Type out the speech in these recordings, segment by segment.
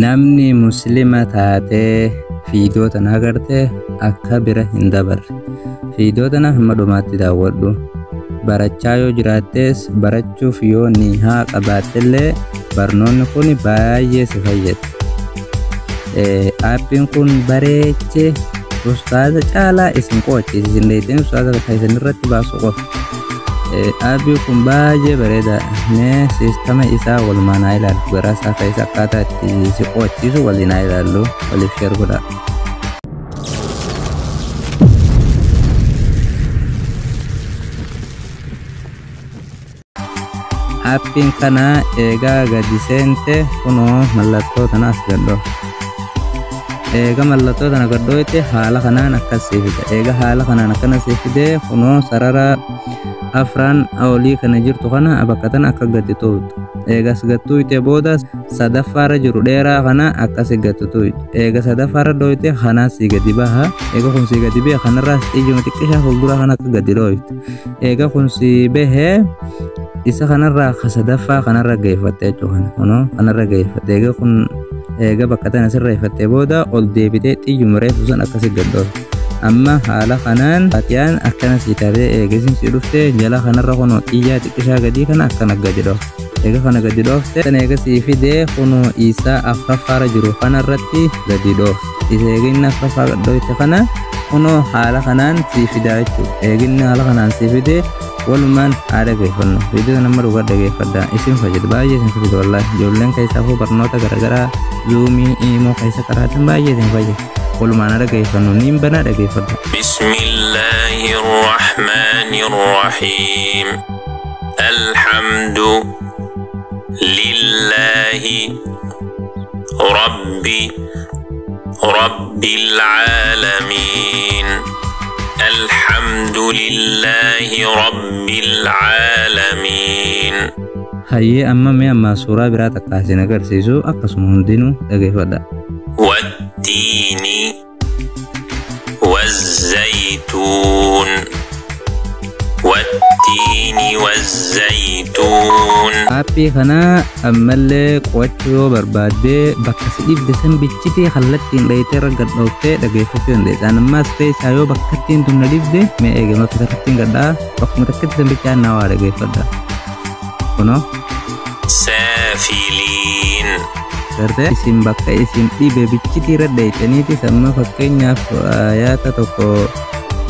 namni muslima taatee fiidiyoo tana agarte akka bira hin dabarre. Fiidiyoo tana hamma dhumaatti daawwadhu. Barachaa yoo jiraattees barachuuf yoo nihaa qabaattellee barnoonni kun baay'ee si fayyada. Aappiin kun bareechee ustaaza caalaa isin qo'achiisa. Isin leetiin ustaaza bakka isin irratti baasu qofa. Aappiin kun baay'ee bareeda. Mee siistama isaa walumaan haa ilaallu. Garaa isaa keessa akkaataa itti si qo'achiisu waliin haa ilaallu. Waliif sheer godhaa. Aappiin kana eegaa gadi seente kunoo mallattoo tana as gadhoo. Eega mallattoo tana gadhooyte haala kanaan akkas siifida. Eega haala kanaan akkana siifidee kunoo sarara afran olii kana jirtu kana bakka tana akka gadi tuutu. Eegas gattuuyte booda sadaffaarra jiru dheeraa kana akkas gadi tuutu. Eega sadaffaarra dhooyte kanaa si gadi baha. Eega kun si gadi bahe kanarraas ijuma xiqqishaa fuuldura kana akka gadi dhooyte. Eega kun si bahee isa kanarraa sadaffaa kanarra geeffatte jechuudha. Kunoo kanarra geeffatte. Eega kun eega bakka tana sirreeffattee booda ol deebitee xiyyuma reefu san akkasi gadhoo. Amma haala kanaan Faatiyaan akkana sii taatee eegasiin si dhuftee jala kanarra kunoo xiyyaa xiqqishaa gadii kana akkana gadi dhoof. Eega kana gadi dhoofte tan eega sii fidee kunoo isaa afraffaarra jiru kanarratti gadi dhoof. Isa eeginni afraffaa gadhooyte kana kunoo haala kanaan sii fidaa jechuudha. Eeginni haala kanaan sii fidee walumaan haala geeffannu. Fiidiyoo nama dhugaa dhageeffadhaa. Isin fayyada baay'ee isin fayyada wallaahi. Ijoolleen keessaafuu barnoota garaagaraa zuumii imoo keessa qaraatan baay'ee isin fayyada. Walumaan haala geeffannu niin banaa dhageeffadha. Bismillahirrahmanirrahim. Alhamdu lillahi rabbil alamin. الحمد لله رب العالمين. هاي أما سورة برات أكاسين أكر سيسو أكاسم هندينو أجيفدا. والتين والزيتون والتين والزيتون. أبي خنا أمل قوتشو بربادة بكسيف دسم بيجتي خلتين ليتر قد نوتة دقيفتين ده. أنا ما سبيس هايو بكتين تمنليف ده ما إيجي ما كترتين قدا بق متكتين بيجان نوار دقيفدا. كنو سافلين. Karena isim bakka isim tibe biciti rada itani ti sama fakenya ayat atau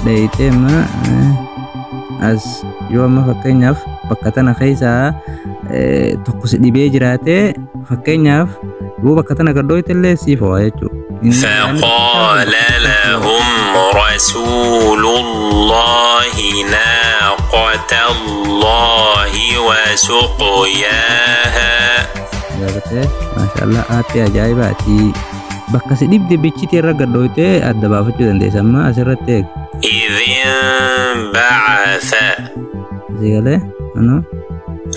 daite ma as yo ma fakenya bakkatana khaisa tokkos dibe jirate fakenya bu bakkatana gaddoytelle sifo ayechu. فقال لهم رسول الله ناقة الله وسقياها. ما شاء الله آتي أجايباتي bakka si dhibde bichiti irra gadhooyte adda baafachuu dandeessa. Amma asirratti eeg idhin ba'atha sigale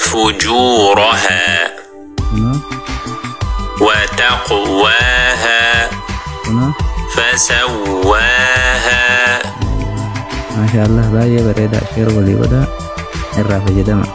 fujuraha wa taqwaha fasawwaha. ما شاء الله baay'ee bareeda. Sheer walii godhaa irraa fayyadama.